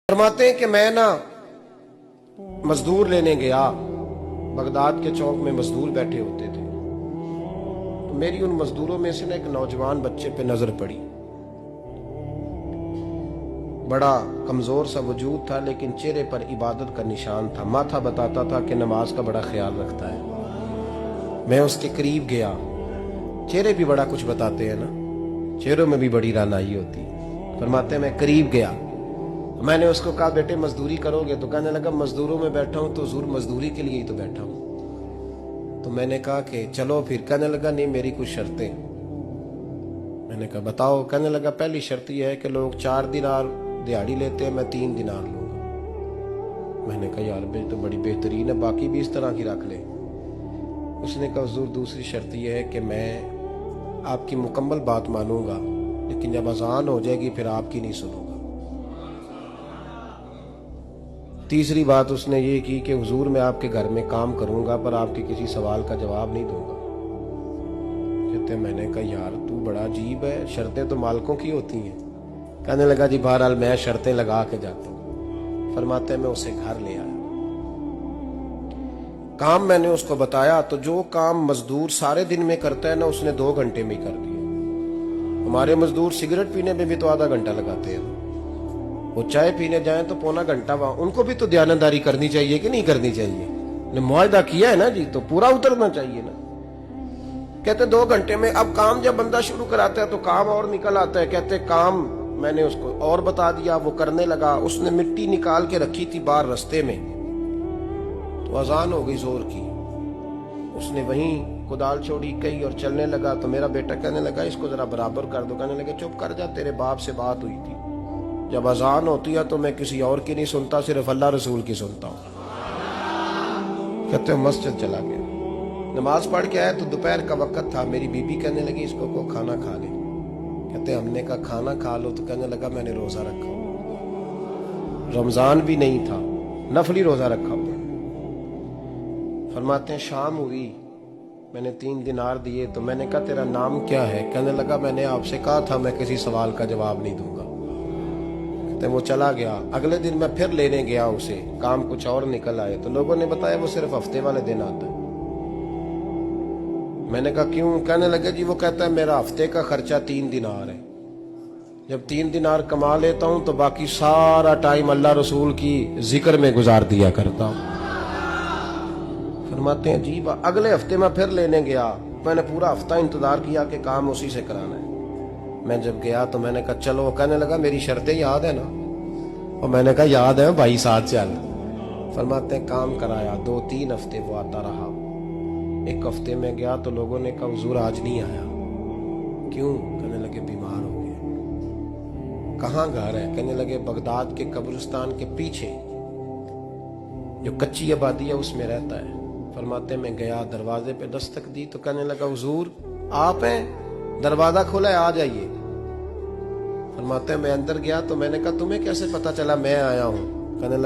فرماتے ہیں کہ میں نا مزدور لینے گیا، بغداد کے چوک میں مزدور بیٹھے ہوتے تھے، تو میری ان مزدوروں میں سے نا ایک نوجوان بچے پہ نظر پڑی۔ بڑا کمزور سا وجود تھا لیکن چہرے پر عبادت کا نشان تھا، ماتھا بتاتا تھا کہ نماز کا بڑا خیال رکھتا ہے۔ میں اس کے قریب گیا، چہرے بھی بڑا کچھ بتاتے ہیں نا، چہروں میں بھی بڑی رانائی ہوتی ہے۔ فرماتے ہیں میں قریب گیا، میں نے اس کو کہا بیٹے مزدوری کرو گے؟ تو کہنے لگا مزدوروں میں بیٹھا ہوں تو حضور مزدوری کے لیے ہی تو بیٹھا ہوں۔ تو میں نے کہا کہ چلو پھر۔ کہنے لگا نہیں میری کچھ شرطیں۔ میں نے کہا بتاؤ؟ کہنے لگا پہلی شرط یہ ہے کہ لوگ 4 دینار دیہاڑی لیتے ہیں، میں 3 دینار لوں گا۔ میں نے کہا یار بھائی تو بڑی بہترین ہے، باقی بھی اس طرح کی رکھ لے۔ اس نے کہا حضور دوسری شرط یہ ہے کہ میں آپ کی مکمل بات مانوں گا لیکن جب اذان ہو جائے گی پھر آپ کی نہیں سنوں گا۔ تیسری بات اس نے یہ کی کہ حضور میں آپ کے گھر میں کام کروں گا پر آپ کے کسی سوال کا جواب نہیں دوں گا۔ کہتے ہیں میں نے کہا یار تو بڑا عجیب ہے، شرطیں تو مالکوں کی ہوتی ہیں۔ کہنے لگا جی بہرحال میں شرطیں لگا کے جاتا ہوں۔ فرماتے ہیں میں اسے گھر لے آیا، کام میں نے اس کو بتایا تو جو کام مزدور سارے دن میں کرتا ہے نا اس نے 2 گھنٹے میں کر دیا۔ ہمارے مزدور سگریٹ پینے میں بھی تو آدھا گھنٹہ لگاتے ہیں، وہ چائے پینے جائیں تو پونا گھنٹہ وہاں۔ ان کو بھی تو دیانتداری کرنی چاہیے کہ نہیں کرنی چاہیے؟ نے معاہدہ کیا ہے نا جی تو پورا اترنا چاہیے نا۔ کہتے 2 گھنٹے میں۔ اب کام جب بندہ شروع کراتا ہے تو کام اور نکل آتا ہے۔ کہتے کام میں نے اس کو اور بتا دیا، وہ کرنے لگا۔ اس نے مٹی نکال کے رکھی تھی باہر رستے میں، تو اذان ہو گئی زور کی، اس نے وہیں کدال چھوڑی کئی اور چلنے لگا۔ تو میرا بیٹا کہنے لگا اس کو ذرا برابر کر دو۔ کہنے لگا چپ کر جا، تیرے باپ سے بات ہوئی تھی، جب اذان ہوتی ہے تو میں کسی اور کی نہیں سنتا، صرف اللہ رسول کی سنتا ہوں۔ کہتے ہیں مسجد چلا گیا، نماز پڑھ کے آیا تو دوپہر کا وقت تھا۔ میری بیوی کہنے لگی اس کو کھانا کھا لے۔ کہتے ہیں ہم نے کہا کھانا کھا لو، تو کہنے لگا میں نے روزہ رکھا ہوا، رمضان بھی نہیں تھا، نفلی روزہ رکھا ہوا۔ فرماتے ہیں شام ہوئی، میں نے 3 دینار دیے تو میں نے کہا تیرا نام کیا ہے؟ کہنے لگا میں نے آپ سے کہا تھا میں کسی سوال کا جواب نہیں دوں گا۔ وہ چلا گیا۔ اگلے دن میں پھر لینے گیا اسے، کام کچھ اور نکل آئے تو لوگوں نے بتایا وہ صرف ہفتے والے دن آتا ہے۔ میں نے کہا کیوں؟ کہنے لگے جی وہ کہتا ہے میرا ہفتے کا خرچہ 3 دینار ہے، جب 3 دینار کما لیتا ہوں تو باقی سارا ٹائم اللہ رسول کی ذکر میں گزار دیا کرتا ہوں۔ فرماتے ہیں عجیب۔ اگلے ہفتے میں پھر لینے گیا، میں نے پورا ہفتہ انتظار کیا کہ کام اسی سے کرانا ہے۔ میں جب گیا تو میں نے کہا چلو، کہنے لگا میری شرطیں یاد ہے نا؟ اور میں نے کہا یاد ہے بھائی ساتھ چل۔ فرماتے ہیں کام کرایا، 2-3 ہفتے وہ آتا رہا۔ ایک ہفتے میں گیا تو لوگوں نے کہا حضور آج نہیں آیا، کیوں؟ کہنے لگے بیمار ہو گئے۔ کہاں گھر ہے؟ کہنے لگے بغداد کے قبرستان کے پیچھے جو کچی آبادی ہے اس میں رہتا ہے۔ فرماتے ہیں میں گیا، دروازے پہ دستک دی تو کہنے لگا حضور آپ ہیں؟ دروازہ کھولا ہے، آ جائیے۔ فرماتے ہیں میں اندر گیا تو میں نے کہا تمہیں کیسے پتا چلا میں آیا ہوں؟ کہنے لگا